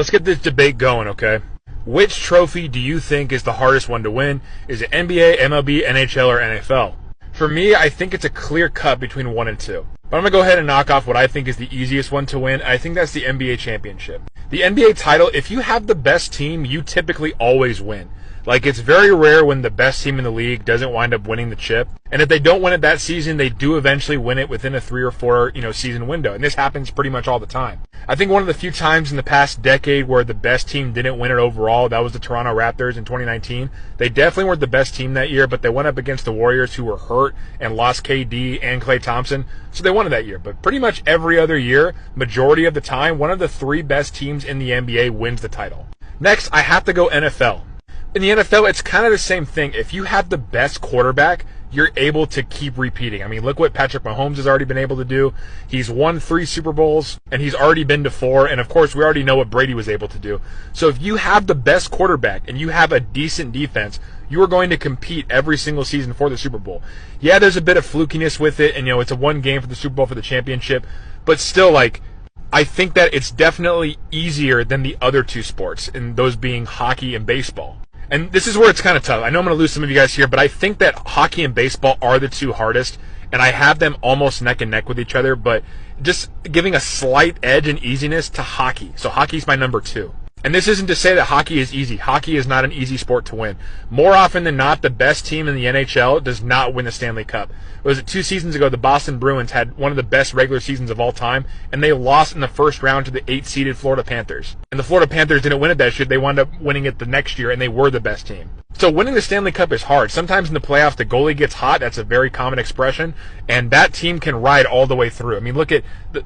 Let's get this debate going, okay? Which trophy do you think is the hardest one to win? Is it NBA, MLB, NHL, or NFL? For me, I think it's a clear cut between 1 and 2. But I'm going to go ahead and knock off what I think is the easiest one to win. I think that's the NBA championship. The NBA title, if you have the best team, you typically always win. Like, it's very rare when the best team in the league doesn't wind up winning the chip. And if they don't win it that season, they do eventually win it within a 3 or 4, season window. And this happens pretty much all the time. I think one of the few times in the past decade where the best team didn't win it overall, that was the Toronto Raptors in 2019. They definitely weren't the best team that year, but they went up against the Warriors, who were hurt and lost KD and Klay Thompson. So they won it that year. But pretty much every other year, majority of the time, one of the 3 best teams in the NBA wins the title. Next, I have to go NFL. In the NFL, it's kind of the same thing. If you have the best quarterback, you're able to keep repeating. I mean, look what Patrick Mahomes has already been able to do. He's won 3 Super Bowls, and he's already been to 4. And, of course, we already know what Brady was able to do. So if you have the best quarterback and you have a decent defense, you are going to compete every single season for the Super Bowl. Yeah, there's a bit of flukiness with it, and, it's a one game for the Super Bowl for the championship. But still, I think that it's definitely easier than the other 2 sports, and those being hockey and baseball. And this is where it's kind of tough. I know I'm going to lose some of you guys here, but I think that hockey and baseball are the 2 hardest, and I have them almost neck and neck with each other, but just giving a slight edge and easiness to hockey. So hockey's my number 2. And this isn't to say that hockey is easy. Hockey is not an easy sport to win. More often than not, the best team in the NHL does not win the Stanley Cup. Was it 2 seasons ago, the Boston Bruins had one of the best regular seasons of all time, and they lost in the first round to the 8-seeded Florida Panthers. And the Florida Panthers didn't win it that year. They wound up winning it the next year, and they were the best team. So winning the Stanley Cup is hard. Sometimes in the playoffs, the goalie gets hot. That's a very common expression, and that team can ride all the way through. I mean, look at the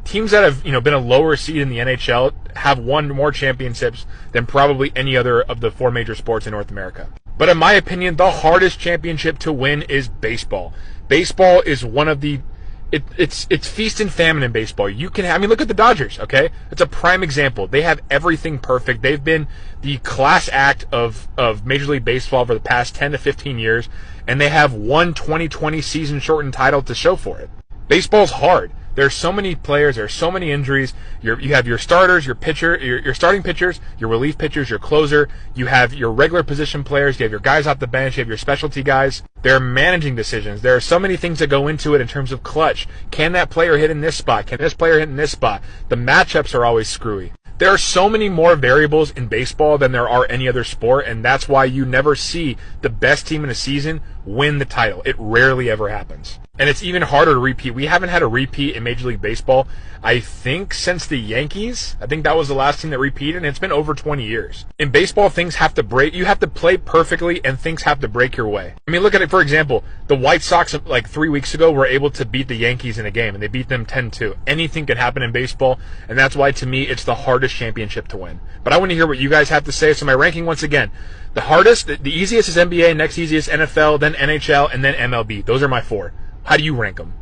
teams that have been a lower seed in the NHL have won more championships than probably any other of the 4 major sports in North America. But in my opinion, the hardest championship to win is baseball. Baseball is one of the it's feast and famine in baseball. Look at the Dodgers, okay? It's a prime example. They have everything perfect. They've been the class act of Major League Baseball for the past 10 to 15 years, and they have one 2020 season shortened title to show for it. Baseball's hard. There's so many players, there's so many injuries. You have your starters, your starting pitchers, your relief pitchers, your closer. You have your regular position players. You have your guys off the bench. You have your specialty guys. There are managing decisions. There are so many things that go into it in terms of clutch. Can that player hit in this spot? Can this player hit in this spot? The matchups are always screwy. There are so many more variables in baseball than there are any other sport, and that's why you never see the best team in a season win the title. It rarely ever happens. And it's even harder to repeat. We haven't had a repeat in Major League Baseball, I think, since the Yankees. I think that was the last team that repeated, and it's been over 20 years. In baseball, things have to break. You have to play perfectly, and things have to break your way. I mean, look at it, for example. The White Sox, 3 weeks ago, were able to beat the Yankees in a game, and they beat them 10-2. Anything can happen in baseball, and that's why, to me, it's the hardest championship to win. But I want to hear what you guys have to say. So my ranking, once again, the hardest, the easiest is NBA, next easiest NFL, then NHL, and then MLB. Those are my 4. How do you rank them?